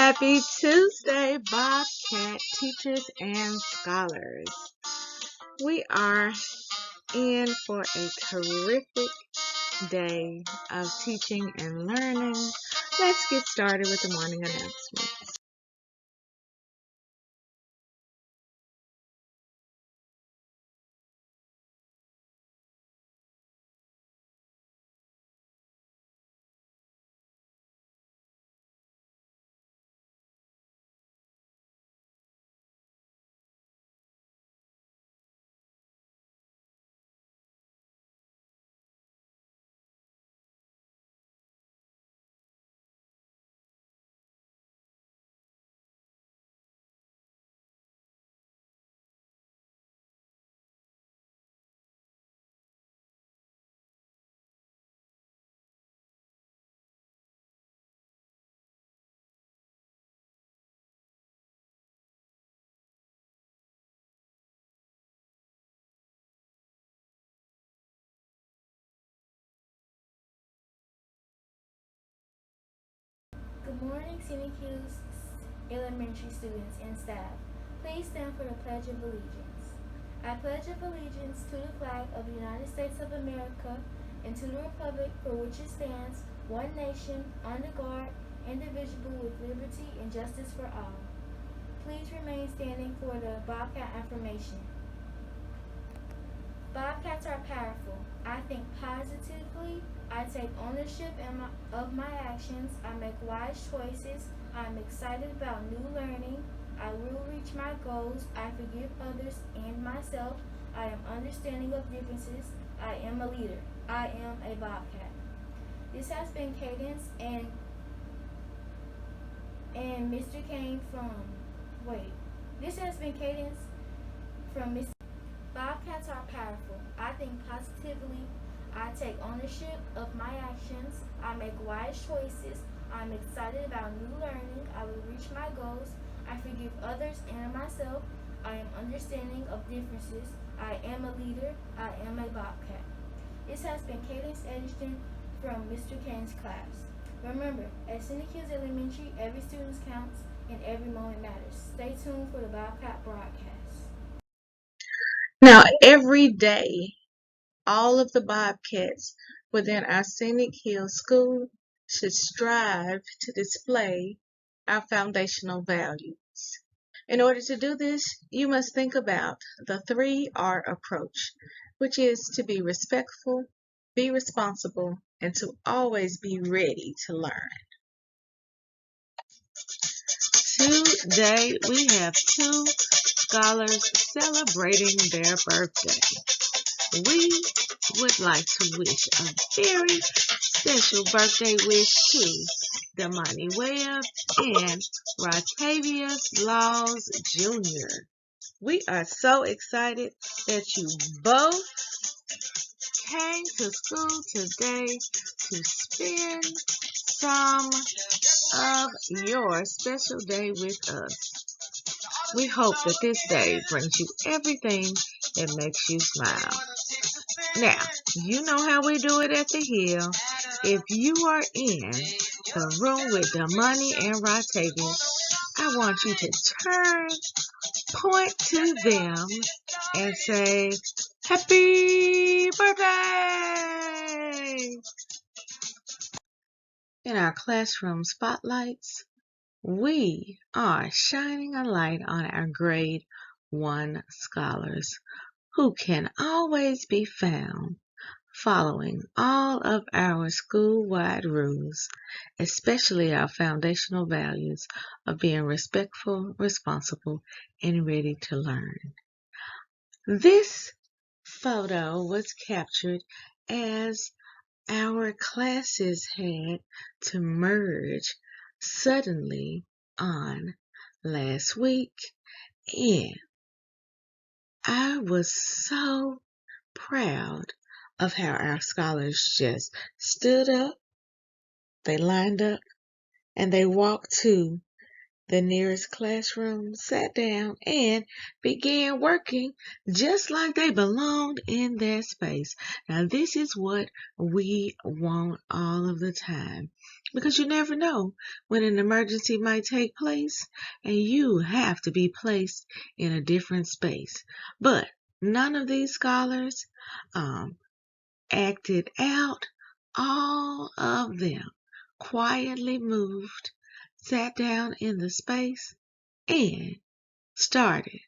Happy Tuesday, Bobcat teachers and scholars. We are in for a terrific day of teaching and learning. Let's get started with the morning announcement. Good morning, Scenic Hills Elementary students and staff. Please stand for the Pledge of Allegiance. I pledge allegiance to the flag of the United States of America and to the republic for which it stands, one nation, under God, indivisible, with liberty and justice for all. Please remain standing for the Bobcat affirmation. Bobcats are powerful. I think positively. I take ownership of my actions. I make wise choices. I am excited about new learning. I will reach my goals. I forgive others and myself. I am understanding of differences. I am a leader. I am a Bobcat. This has been Cadence and Mr. Kane from This has been Cadence from Mr. Bobcats are powerful. I think positively. I take ownership of my actions. I make wise choices. I'm excited about new learning. I will reach my goals. I forgive others and myself. I am understanding of differences. I am a leader. I am a Bobcat. This has been Cadence Edgerton from Mr. Kane's class. Remember, at Scenic Hills Elementary, every student counts and every moment matters. Stay tuned for the Bobcat broadcast. Now, every day, all of the Bobcats within our Scenic Hills School should strive to display our foundational values. In order to do this, you must think about the 3R approach, which is to be respectful, be responsible, and to always be ready to learn. Today, we have 2 scholars celebrating their birthday. We would like to wish a very special birthday wish to Damani Webb and Ratavius Laws Jr. We are so excited that you both came to school today to spend some of your special day with us. We hope that this day brings you everything that makes you smile. Now, you know how we do it at the Hill. If you are in the room with Damani and Ratavius, I want you to point to them and say, "Happy birthday!" In our classroom spotlights, we are shining a light on our grade 1 scholars who can always be found following all of our school-wide rules, especially our foundational values of being respectful, responsible, and ready to learn. This photo was captured as our classes had to merge suddenly on last week, and I was so proud of how our scholars just stood up, they lined up, and they walked to the nearest classroom, sat down, and began working just like they belonged in their space. Now, this is what we want all of the time, because you never know when an emergency might take place and you have to be placed in a different space. But none of these scholars acted out. All of them quietly moved, sat down in the space, and started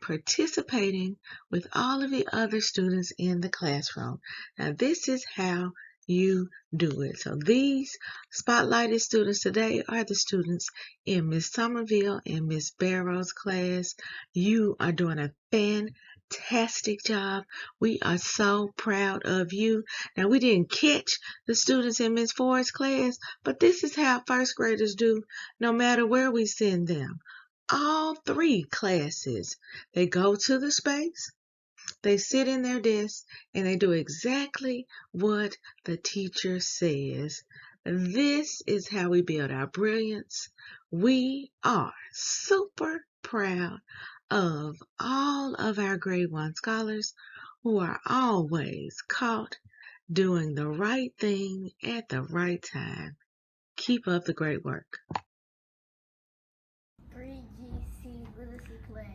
participating with all of the other students in the classroom. Now, this is how you do it. So these spotlighted students today are the students in Miss Somerville and Miss Barrow's class. You are doing a fantastic job. We are so proud of you. Now, we didn't catch the students in Miss Ford's class, but this is how first graders do no matter where we send them. All three classes, they go to the space, they sit in their desk, and they do exactly what the teacher says. This is how we build our brilliance. We are super proud of all of our grade 1 scholars who are always caught doing the right thing at the right time. Keep up the great work. 3GC Literacy Pledge.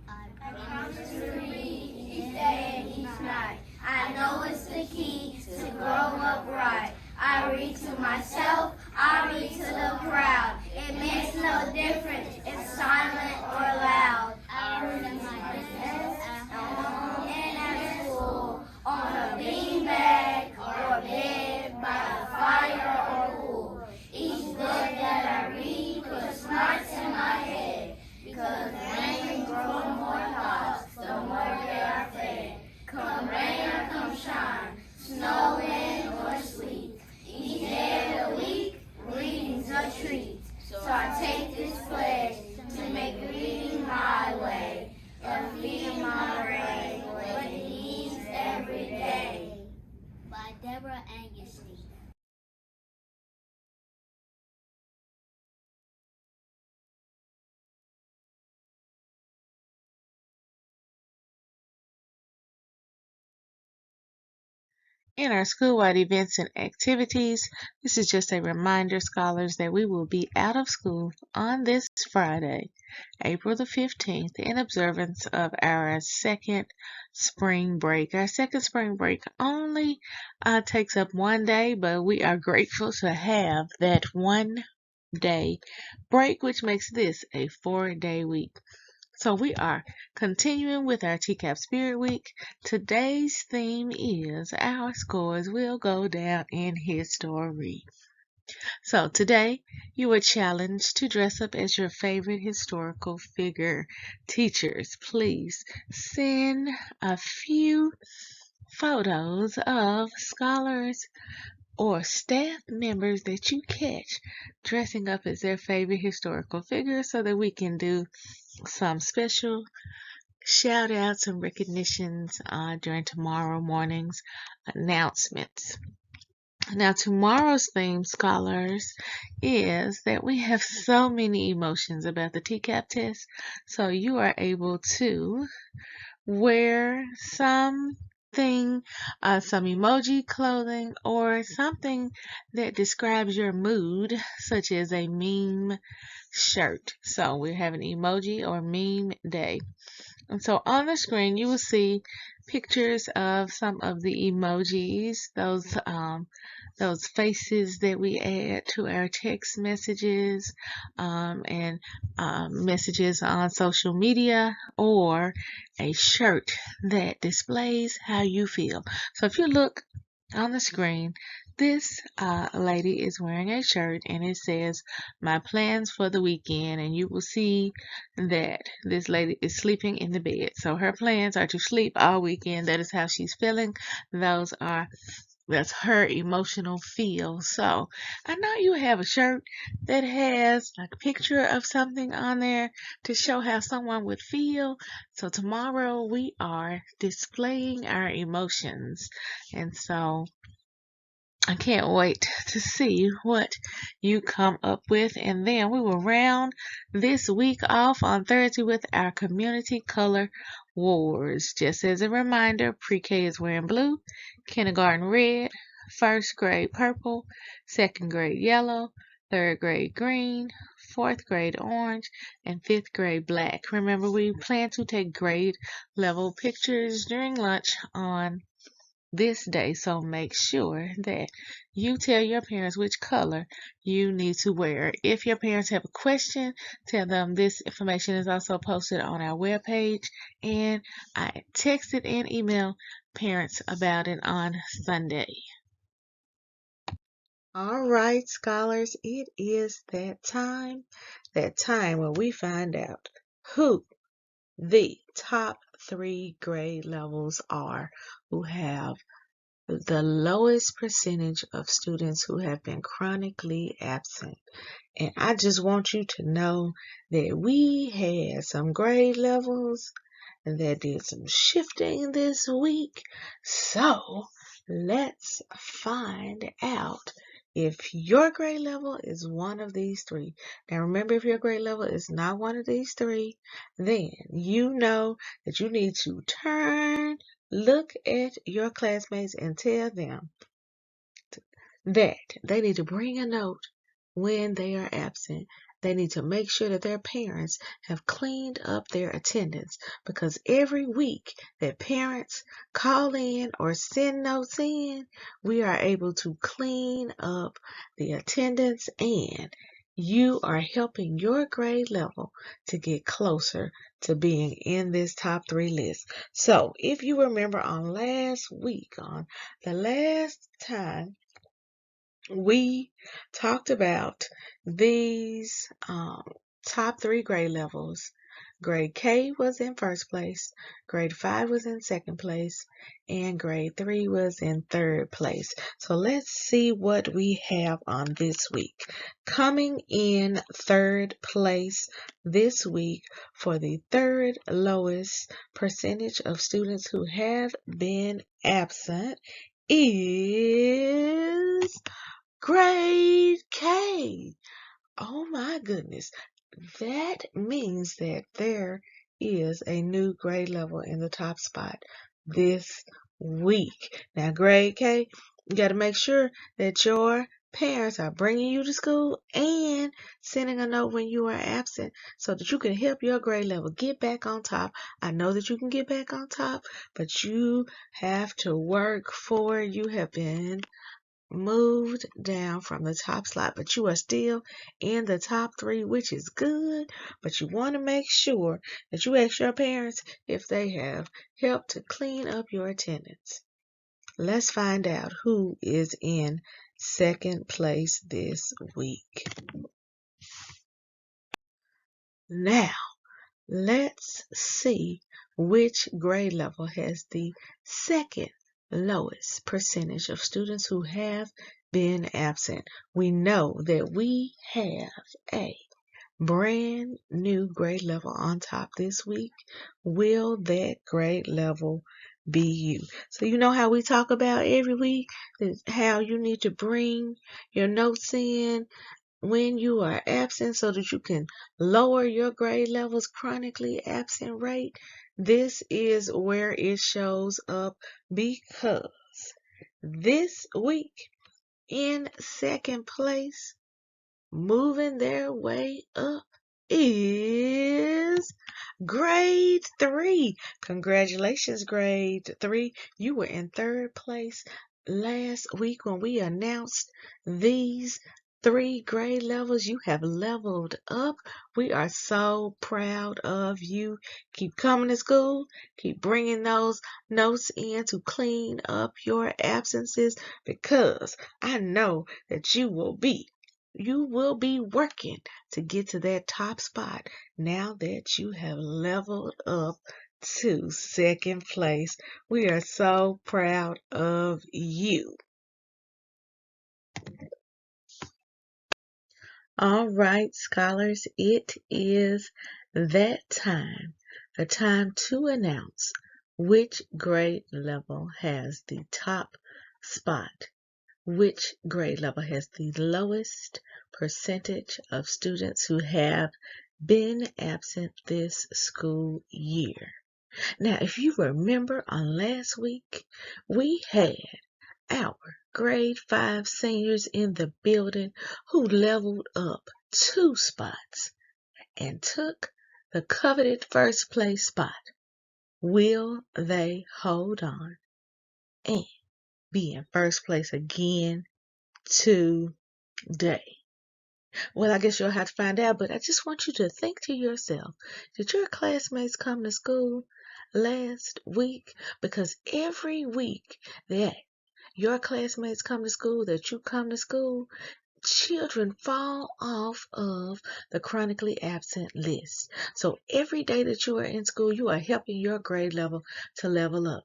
I promise to read each day and each night. I know it's the key to grow up right. I read to myself, I read to the crowd. It makes no difference if silent or loud. I read at my desk, at home, and at school, on a beanbag or bed, by a fire or pool. Each book that I read puts smarts in my head, because rain grows more thoughts, the more they are fed. Come rain or come shine, snow, wind, or sleet, each day of the week, reading's a treat. So I take this pledge to make reading my way, and feeding my brain what it needs every day. By Deborah Angus. In our school-wide events and activities, this is just a reminder, scholars, that we will be out of school on this Friday, April the 15th, in observance of our second spring break. Our second spring break only takes up one day, but we are grateful to have that 1 day break, which makes this a 4-day week. So we are continuing with our TCAP Spirit Week. Today's theme is Our Scores Will Go Down in History. So today you are challenged to dress up as your favorite historical figure. Teachers, please send a few photos of scholars or staff members that you catch dressing up as their favorite historical figure so that we can do some special shout outs and recognitions during tomorrow morning's announcements. Now, tomorrow's theme, scholars, is that we have so many emotions about the TCAP test, so you are able to wear some emoji clothing or something that describes your mood, such as a meme shirt. So we have an emoji or meme day. And so on the screen you will see pictures of some of the emojis, those faces that we add to our text messages and messages on social media, or a shirt that displays how you feel. So if you look on the screen, this lady is wearing a shirt and it says "My plans for the weekend," and you will see that this lady is sleeping in the bed. So her plans are to sleep all weekend. That is how she's feeling. That's her emotional feel. So I know you have a shirt that has a picture of something on there to show how someone would feel. So tomorrow we are displaying our emotions. And so I can't wait to see what you come up with. And then we will round this week off on Thursday with our community color wars. Just as a reminder, pre-K is wearing blue, kindergarten red, first grade purple, second grade yellow, third grade green, fourth grade orange, and fifth grade black. Remember, we plan to take grade level pictures during lunch on this day, so make sure that you tell your parents which color you need to wear. If your parents have a question, tell them this information is also posted on our webpage, and I texted and emailed parents about it on Sunday. All right, scholars, it is that time when we find out who the top 3 grade levels are who have the lowest percentage of students who have been chronically absent. And I just want you to know that we had some grade levels that did some shifting this week. So let's find out if your grade level is one of these 3. Now remember, if your grade level is not one of these 3, then you know that you need to look at your classmates and tell them that they need to bring a note when they are absent. They need to make sure that their parents have cleaned up their attendance, because every week that parents call in or send notes in, we are able to clean up the attendance, and you are helping your grade level to get closer to being in this top 3 list. So if you remember on last week, on the last time, we talked about these top 3 grade levels. Grade K was in first place, grade 5 was in second place, and grade 3 was in third place. So let's see what we have on this week. Coming in third place this week for the third lowest percentage of students who have been absent is grade K. Oh my goodness. That means that there is a new grade level in the top spot this week. Now, grade K, you got to make sure that your parents are bringing you to school and sending a note when you are absent so that you can help your grade level get back on top. I know that you can get back on top, but you have to work for it. You have been moved down from the top slot, but you are still in the top 3, which is good. But you want to make sure that you ask your parents if they have helped to clean up your attendance. Let's find out who is in second place this week. Now, let's see which grade level has the second lowest percentage of students who have been absent. We know that we have a brand new grade level on top this week. Will that grade level be you? So you know how we talk about every week, how you need to bring your notes in when you are absent so that you can lower your grade level's chronically absent rate. This is where it shows up, because this week in second place, moving their way up, is grade 3. Congratulations, grade 3. You were in third place last week when we announced these 3 grade levels. You have leveled up. We are so proud of you. Keep coming to school. Keep bringing those notes in to clean up your absences, because I know that you will be working to get to that top spot now that you have leveled up to second place. We are so proud of you. All right, scholars, it is that time, the time to announce which grade level has the top spot which grade level has the lowest percentage of students who have been absent this school year? Now, if you remember on last week, we had our grade 5 seniors in the building who leveled up 2 spots and took the coveted first place spot. Will they hold on and be in first place again today? Well, I guess you'll have to find out, but I just want you to think to yourself, did your classmates come to school last week? Because every week that your classmates come to school, that you come to school, children fall off of the chronically absent list. So every day that you are in school, you are helping your grade level to level up.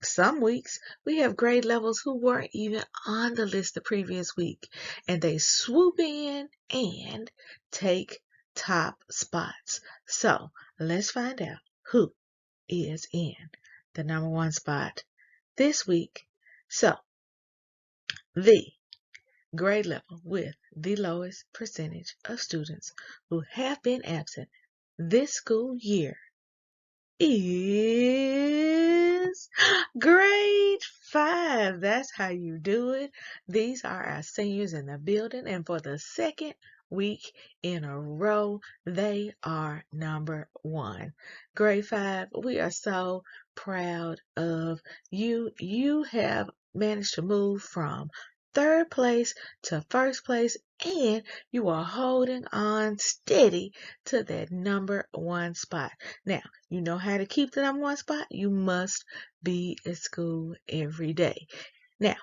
Some weeks we have grade levels who weren't even on the list the previous week, and they swoop in and take top spots. So let's find out who is in the number 1 spot this week. So the grade level with the lowest percentage of students who have been absent this school year is grade 5. That's how you do it. These are our seniors in the building, and for the second week in a row, they are number 1. Grade 5, we are so proud of you. You have managed to move from 3rd place to 1st place, and you are holding on steady to that number 1 spot. Now, you know how to keep the number 1 spot? You must be at school every day. Now,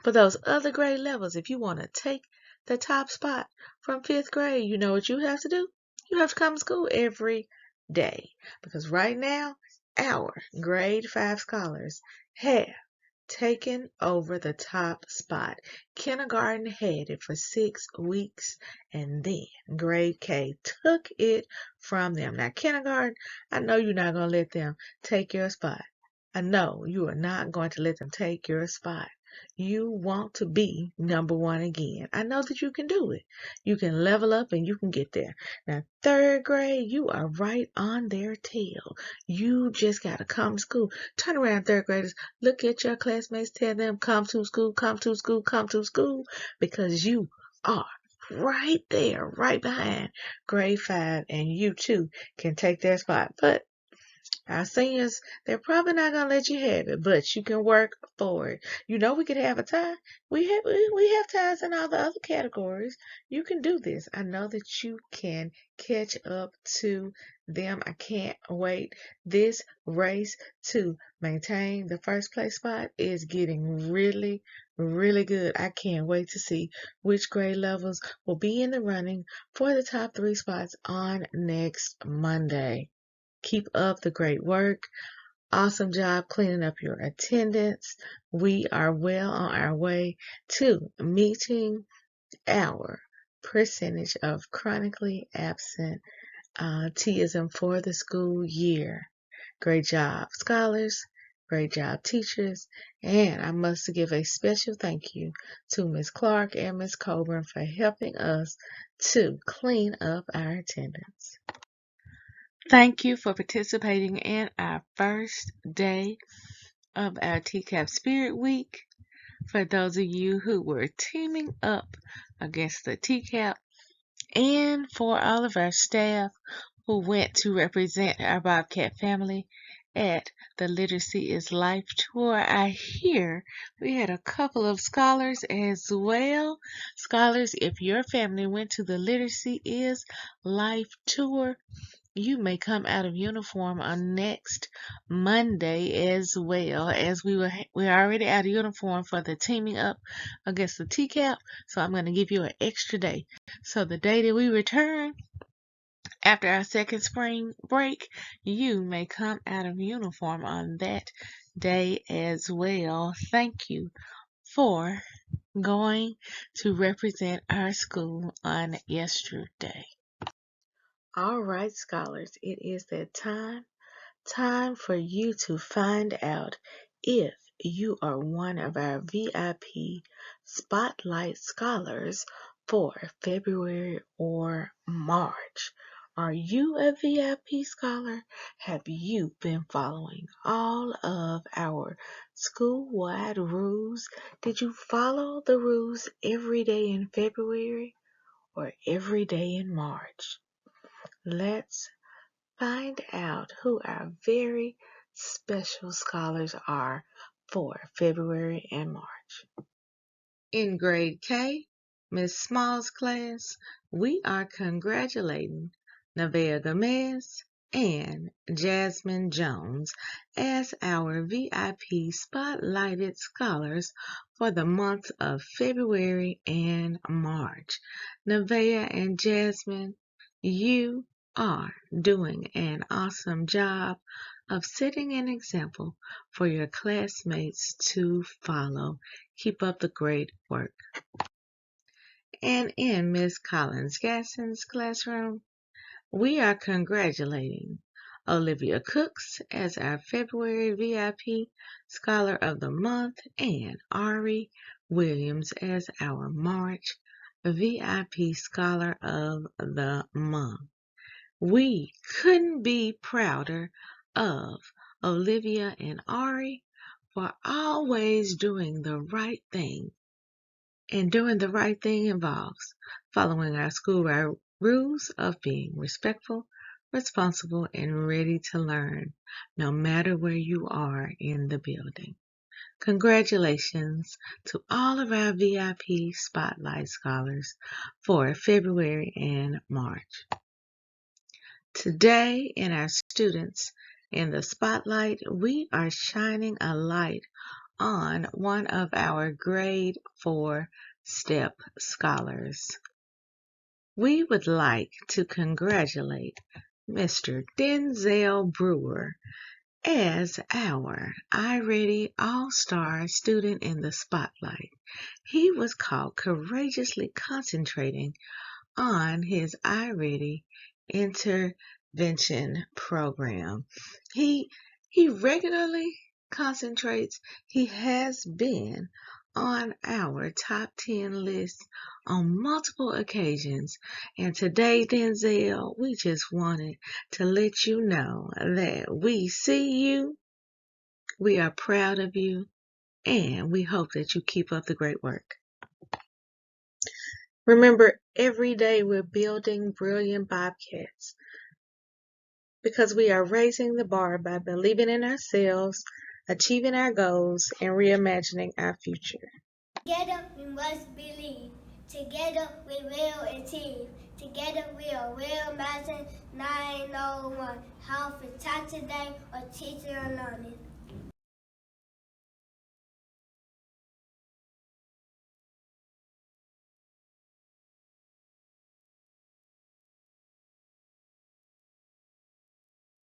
for those other grade levels, if you want to take the top spot from 5th grade, you know what you have to do? You have to come to school every day. Because right now, our grade 5 scholars have taken over the top spot. Kindergarten had it for 6 weeks, and then grade K took it from them. Now, kindergarten, I know you're not going to let them take your spot. I know you are not going to let them take your spot. You want to be number 1 again. I know that you can do it. You can level up and you can get there. Now, 3rd grade, you are right on their tail. You just got to come to school. Turn around, 3rd graders. Look at your classmates. Tell them, come to school, come to school, come to school, because you are right there, right behind grade 5, and you too can take their spot. But our seniors, they're probably not going to let you have it, but you can work for it. You know, we could have a tie. We have ties in all the other categories. You can do this. I know that you can catch up to them. I can't wait. This race to maintain the first place spot is getting really, really good. I can't wait to see which grade levels will be in the running for the top 3 spots on next Monday. Keep up the great work. Awesome job cleaning up your attendance. We are well on our way to meeting our percentage of chronically absent teaism for the school year. Great job, scholars. Great job, teachers. And I must give a special thank you to Ms. Clark and Ms. Coburn for helping us to clean up our attendance. Thank you for participating in our first day of our TCAP Spirit Week. For those of you who were teaming up against the TCAP, and for all of our staff who went to represent our Bobcat family at the Literacy is Life tour. I hear we had a couple of scholars as well. Scholars, if your family went to the Literacy is Life tour, you may come out of uniform on next Monday as well, as we're already out of uniform for the teaming up against the TCAP, so I'm going to give you an extra day. So the day that we return after our second spring break, you may come out of uniform on that day as well. Thank you for going to represent our school on yesterday. All right, scholars, it is that time for you to find out if you are one of our VIP Spotlight Scholars for February or March. Are you a VIP scholar? Have you been following all of our school-wide rules? Did you follow the rules every day in February or every day in March? Let's find out who our very special scholars are for February and March. In grade K, Miss Small's class, we are congratulating Nevaeh Gomez and Jasmine Jones as our VIP Spotlighted Scholars for the month of February and March. Nevaeh and Jasmine, you are doing an awesome job of setting an example for your classmates to follow. Keep up the great work. And in Miss Collins Gasson's classroom, we are congratulating Olivia Cooks as our February VIP Scholar of the Month and Ari Williams as our March VIP Scholar of the Month. We couldn't be prouder of Olivia and Ari for always doing the right thing. And doing the right thing involves following our school rules of being respectful, responsible, and ready to learn, no matter where you are in the building. Congratulations to all of our VIP Spotlight Scholars for February and March. Today, in our students in the spotlight, we are shining a light on one of our grade 4 STEP scholars. We would like to congratulate Mr. Denzel Brewer as our iReady All-Star student in the spotlight. He was caught courageously concentrating on his iReady intervention program. He regularly concentrates. He has been on our top 10 list on multiple occasions. And today, Denzel, we just wanted to let you know that we see you, we are proud of you, and we hope that you keep up the great work. Remember, every day we're building brilliant Bobcats because we are raising the bar by believing in ourselves, achieving our goals, and reimagining our future. Together we must believe. Together we will achieve. Together we are real imagine 901. How for taught today or teacher or learning.